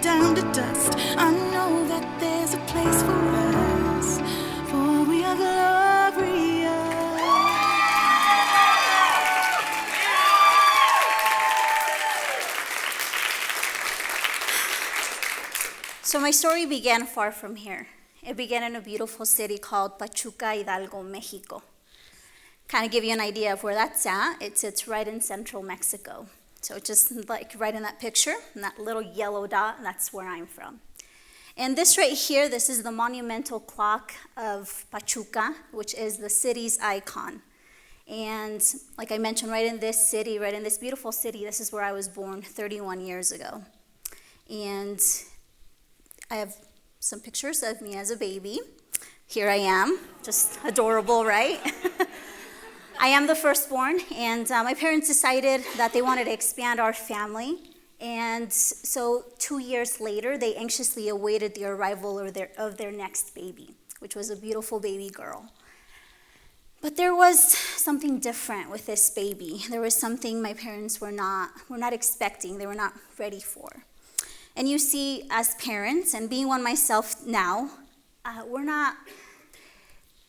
down to dust. I know that there's a place for us, for we are glorious. So my story began far from here. It began in a beautiful city called Pachuca, Hidalgo, Mexico. Kind of give you an idea of where that's at. It sits right in central Mexico. So just like right in that picture, and that little yellow dot, that's where I'm from. And this right here, this is the monumental clock of Pachuca, which is the city's icon. And like I mentioned, right in this city, right in this beautiful city, this is where I was born 31 years ago. And I have some pictures of me as a baby. Here I am, just adorable, right? I am the firstborn, and my parents decided that they wanted to expand our family. And so 2 years later, they anxiously awaited the arrival of their next baby, which was a beautiful baby girl. But there was something different with this baby. There was something my parents were not expecting, they were not ready for. And you see, as parents, and being one myself now, we're not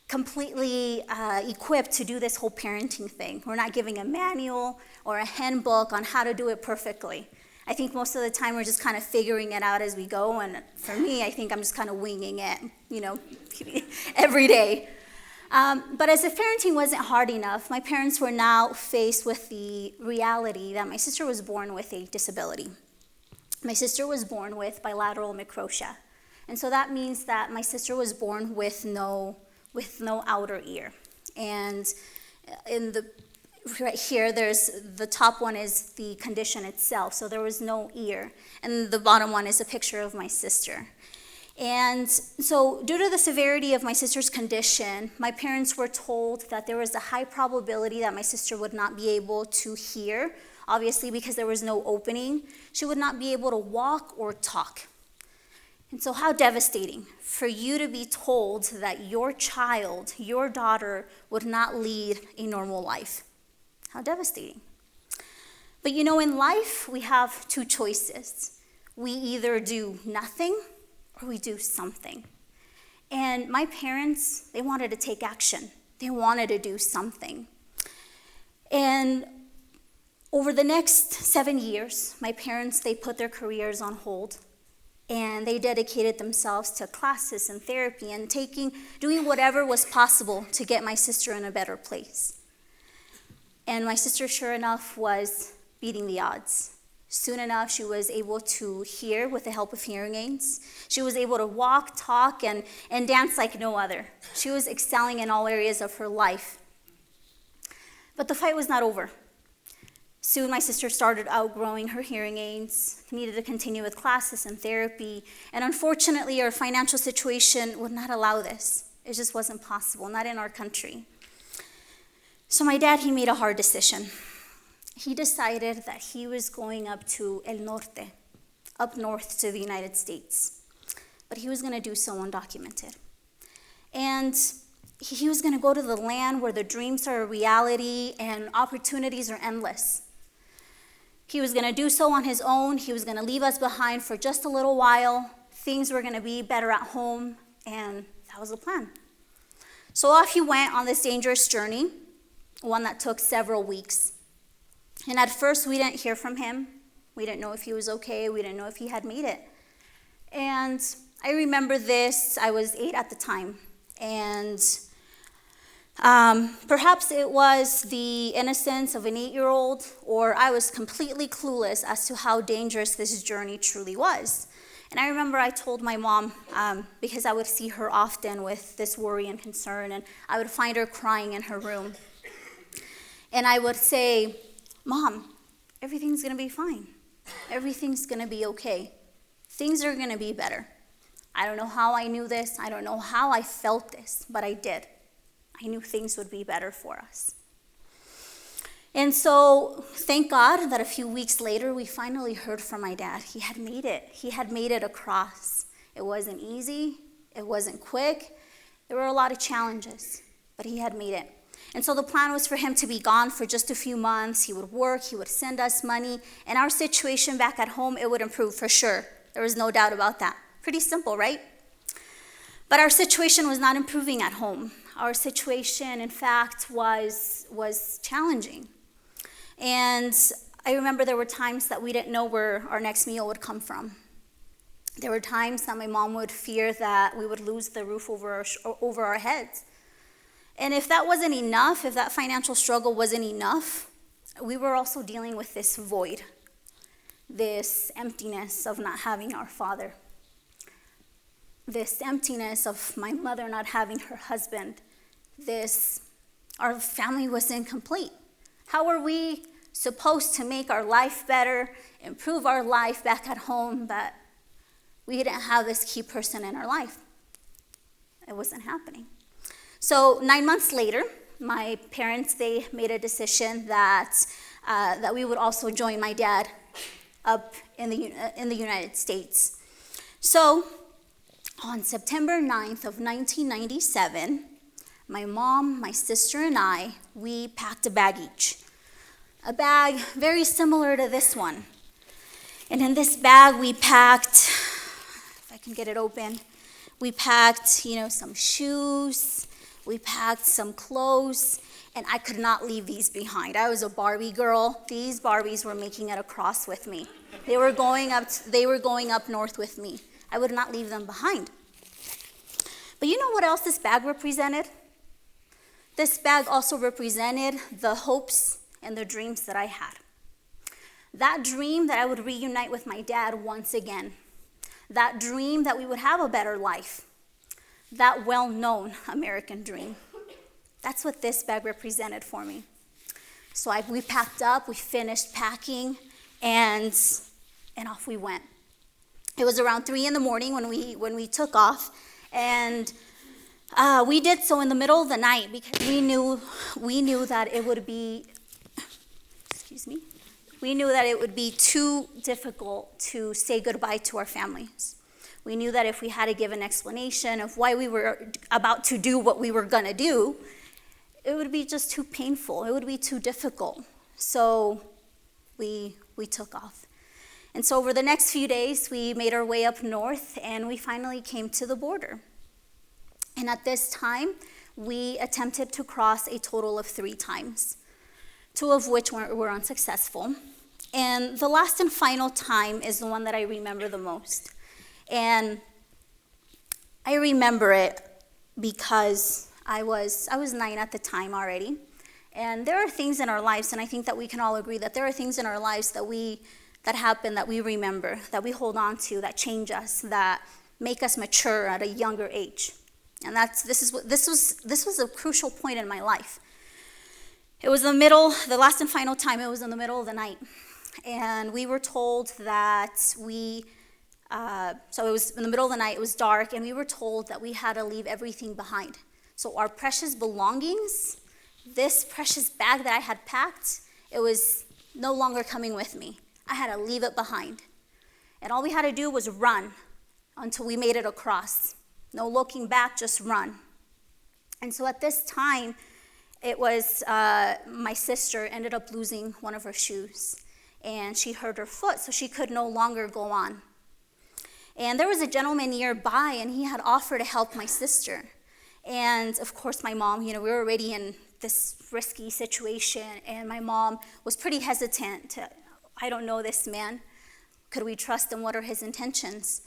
completely equipped to do this whole parenting thing. We're not giving a manual or a handbook on how to do it perfectly. I think most of the time we're just kind of figuring it out as we go, and for me, I think I'm just kind of winging it, every day. But as if parenting wasn't hard enough, my parents were now faced with the reality that my sister was born with a disability. My sister was born with bilateral microtia. And so that means that my sister was born with no outer ear. And right here, there's the top one is the condition itself, so there was no ear. And the bottom one is a picture of my sister. And so due to the severity of my sister's condition, my parents were told that there was a high probability that my sister would not be able to hear, obviously because there was no opening. She would not be able to walk or talk. And so how devastating for you to be told that your child, your daughter, would not lead a normal life. How devastating. But in life, we have two choices. We either do nothing or we do something. And my parents, they wanted to take action. They wanted to do something. And over the next 7 years, my parents, they put their careers on hold. And they dedicated themselves to classes and therapy and doing whatever was possible to get my sister in a better place. And my sister, sure enough, was beating the odds. Soon enough, she was able to hear with the help of hearing aids. She was able to walk, talk, and dance like no other. She was excelling in all areas of her life. But the fight was not over. Soon my sister started outgrowing her hearing aids, needed to continue with classes and therapy, and unfortunately our financial situation would not allow this. It just wasn't possible, not in our country. So my dad, he made a hard decision. He decided that he was going up to El Norte, up north to the United States, but he was going to do so undocumented. And he was going to go to the land where the dreams are a reality and opportunities are endless. He was going to do so on his own. He was going to leave us behind for just a little while. Things were going to be better at home, and that was the plan. So off he went on this dangerous journey, one that took several weeks. And at first, we didn't hear from him. We didn't know if he was okay. We didn't know if he had made it. And I remember this. I was 8 at the time. And perhaps it was the innocence of an 8-year-old, or I was completely clueless as to how dangerous this journey truly was. And I remember I told my mom, because I would see her often with this worry and concern, and I would find her crying in her room. And I would say, "Mom, everything's going to be fine. Everything's going to be okay. Things are going to be better." I don't know how I knew this. I don't know how I felt this, but I did. I knew things would be better for us. And so, thank God that a few weeks later, we finally heard from my dad. He had made it. He had made it across. It wasn't easy. It wasn't quick. There were a lot of challenges, but he had made it. And so the plan was for him to be gone for just a few months. He would work, he would send us money, and our situation back at home, it would improve for sure. There was no doubt about that. Pretty simple, right? But our situation was not improving at home. Our situation, in fact, was challenging. And I remember there were times that we didn't know where our next meal would come from. There were times that my mom would fear that we would lose the roof over our heads. And if that wasn't enough, if that financial struggle wasn't enough, we were also dealing with this void, this emptiness of not having our father, this emptiness of my mother not having her husband, our family was incomplete. How are we supposed to make our life better, improve our life back at home, but we didn't have this key person in our life? It wasn't happening. So 9 months later, my parents, they made a decision that we would also join my dad up in the United States. So on September 9th of 1997, my mom, my sister, and I, we packed a bag each. A bag very similar to this one. And in this bag, we packed, if I can get it open, we packed, some shoes, we packed some clothes, and I could not leave these behind. I was a Barbie girl. These Barbies were making it across with me. They were going up north with me. I would not leave them behind. But you know what else this bag represented? This bag also represented the hopes and the dreams that I had. That dream that I would reunite with my dad once again. That dream that we would have a better life. That well-known American dream. That's what this bag represented for me. So we packed up, we finished packing, and off we went. It was around 3 a.m. when we took off, and we did so in the middle of the night because we knew that it would be, we knew that it would be too difficult to say goodbye to our families. We knew that if we had to give an explanation of why we were about to do what we were going to do, it would be just too painful. It would be too difficult. So we took off. And so over the next few days, we made our way up north, and we finally came to the border. And at this time, we attempted to cross a total of 3 times, 2 of which were unsuccessful. And the last and final time is the one that I remember the most. And I remember it because I was 9 at the time already. And there are things in our lives, and I think that we can all agree that there are things in our lives that happen, that we remember, that we hold on to, that change us, that make us mature at a younger age. And this was a crucial point in my life. It was the last and final time, it was in the middle of the night. And we were told that so it was in the middle of the night, it was dark, and we were told that we had to leave everything behind. So our precious belongings, this precious bag that I had packed, it was no longer coming with me. I had to leave it behind. And all we had to do was run until we made it across. No looking back, just run. And so at this time, it was my sister ended up losing one of her shoes. And she hurt her foot, so she could no longer go on. And there was a gentleman nearby, and he had offered to help my sister. And of course, my mom, we were already in this risky situation, and my mom was pretty hesitant. I don't know this man. Could we trust him? What are his intentions?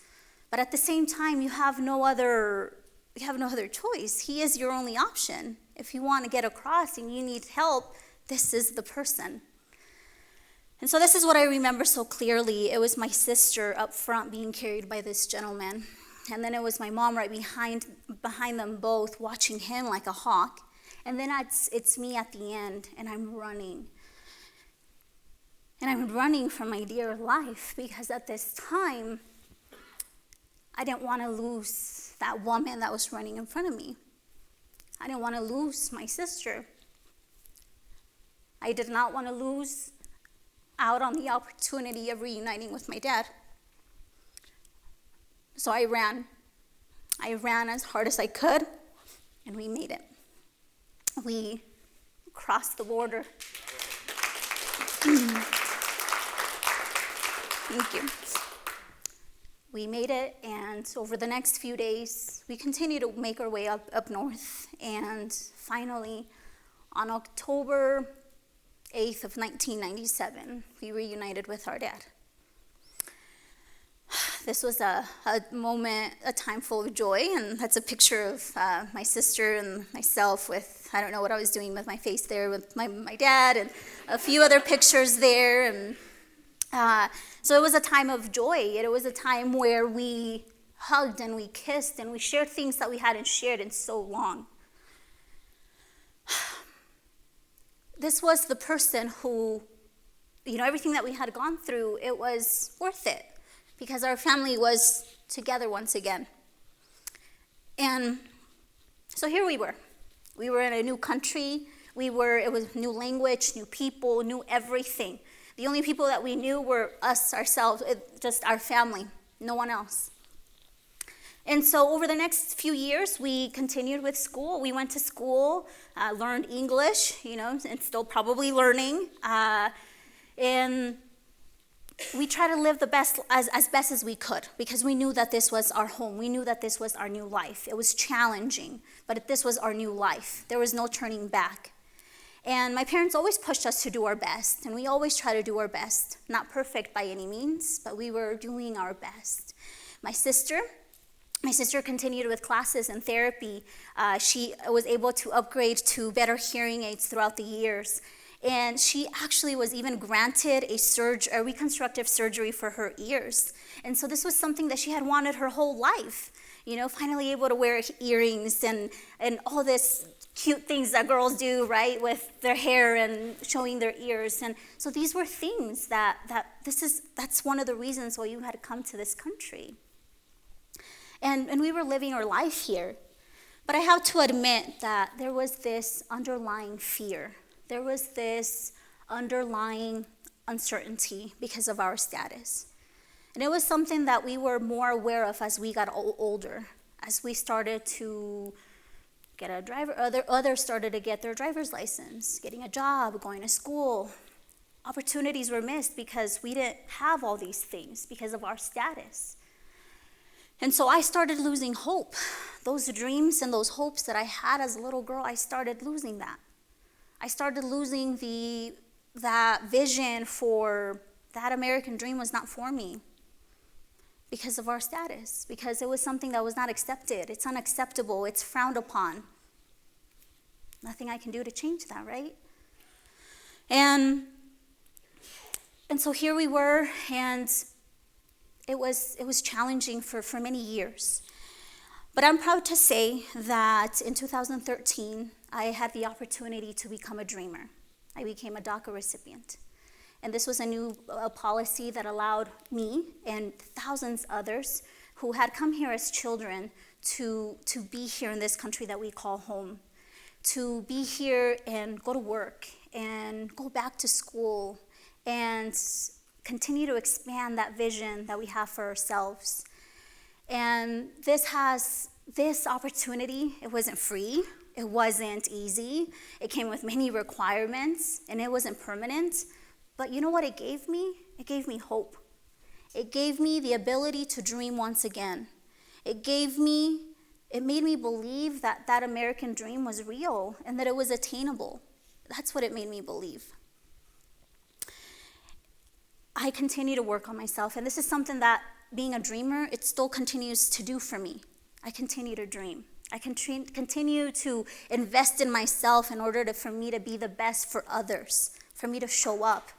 But at the same time, you have no other choice. He is your only option. If you want to get across and you need help, this is the person. And so this is what I remember so clearly. It was my sister up front being carried by this gentleman. And then it was my mom right behind them both, watching him like a hawk. And then it's me at the end, and I'm running. And I'm running for my dear life, because at this time, I didn't want to lose that woman that was running in front of me. I didn't want to lose my sister. I did not want to lose out on the opportunity of reuniting with my dad. So I ran. I ran as hard as I could, and we made it. We crossed the border. Thank you. We made it, and over the next few days, we continued to make our way up north, and finally, on October 8th of 1997, we reunited with our dad. This was a moment, a time full of joy, and that's a picture of my sister and myself with, I don't know what I was doing with my face there, with my dad, and a few other pictures there, and so it was a time of joy. It was a time where we hugged and we kissed and we shared things that we hadn't shared in so long. This was the person who, everything that we had gone through, it was worth it because our family was together once again. And so here we were. We were in a new country. It was new language, new people, new everything. The only people that we knew were us, ourselves, just our family, no one else. And so over the next few years, we continued with school. We went to school, learned English, and still probably learning. And we tried to live the best as best as we could because we knew that this was our home. We knew that this was our new life. It was challenging, but this was our new life. There was no turning back. And my parents always pushed us to do our best, and we always try to do our best. Not perfect by any means, but we were doing our best. My sister continued with classes and therapy. She was able to upgrade to better hearing aids throughout the years. And she actually was even granted a reconstructive surgery for her ears. And so this was something that she had wanted her whole life. Finally able to wear earrings and all this cute things that girls do, right, with their hair and showing their ears. And so these were things that's one of the reasons why you had to come to this country. And we were living our life here. But I have to admit that there was this underlying fear. There was this underlying uncertainty because of our status. And it was something that we were more aware of as we got older, as we started to get a driver, others started to get their driver's license, getting a job, going to school. Opportunities were missed because we didn't have all these things because of our status. And so I started losing hope. Those dreams and those hopes that I had as a little girl, I started losing that. I started losing that vision for that American dream was not for me because of our status, because it was something that was not accepted. It's unacceptable. It's frowned upon. Nothing I can do to change that, right? And so here we were, and it was challenging for many years. But I'm proud to say that in 2013, I had the opportunity to become a dreamer. I became a DACA recipient. And this was a new policy that allowed me and thousands others who had come here as children to be here in this country that we call home, to be here and go to work and go back to school and continue to expand that vision that we have for ourselves. And this opportunity, it wasn't free, it wasn't easy, it came with many requirements, and it wasn't permanent. But you know what it gave me? It gave me hope. It gave me the ability to dream once again. It made me believe that that American dream was real and that it was attainable. That's what it made me believe. I continue to work on myself, and this is something that being a dreamer, it still continues to do for me. I continue to dream. I continue to invest in myself in order for me to be the best for others, for me to show up.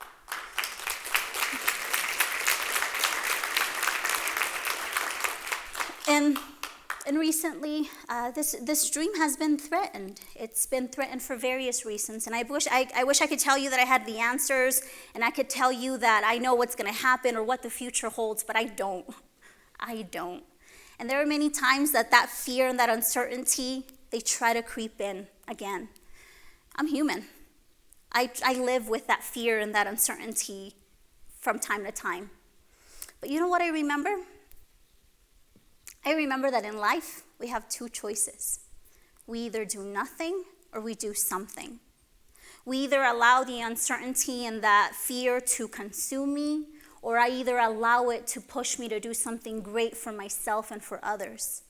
And recently, this dream has been threatened. It's been threatened for various reasons, and I wish I could tell you that I had the answers, and I could tell you that I know what's going to happen or what the future holds, but I don't. And there are many times that fear and that uncertainty, they try to creep in again. I'm human. I live with that fear and that uncertainty from time to time. But you know what I remember? I remember that in life, we have two choices. We either do nothing or we do something. We either allow the uncertainty and that fear to consume me, or I either allow it to push me to do something great for myself and for others.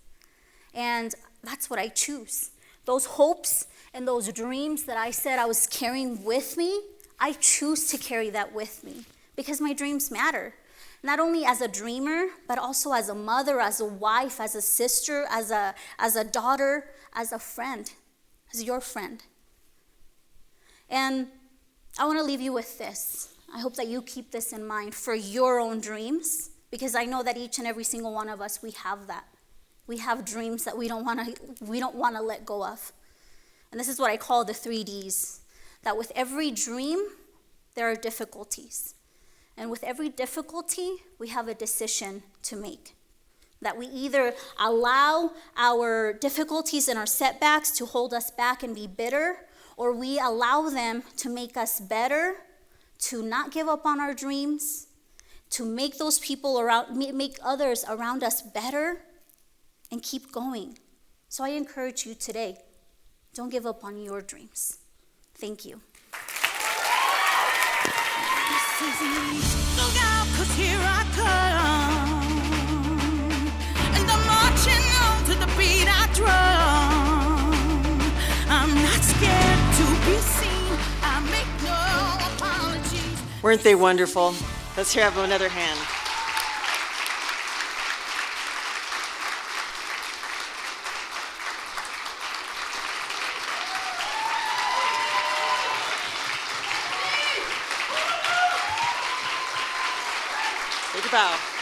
And that's what I choose. Those hopes and those dreams that I said I was carrying with me, I choose to carry that with me because my dreams matter. Not only as a dreamer, but also as a mother, as a wife, as a sister, as a daughter, as a friend, as your friend. And I want to leave you with this. I hope that you keep this in mind for your own dreams, because I know that each and every single one of us, we have that. We have dreams that we don't want to let go of. And this is what I call the 3Ds, that with every dream, there are difficulties. And with every difficulty, we have a decision to make. That we either allow our difficulties and our setbacks to hold us back and be bitter, or we allow them to make us better, to not give up on our dreams, to make those people around, make others around us better, and keep going. So I encourage you today, don't give up on your dreams. Thank you. Look out, 'cause here I come, and I'm marching on to the beat I drum. I'm not scared to be seen. I make no apologies. Weren't they wonderful? Let's have another hand. Take a bow.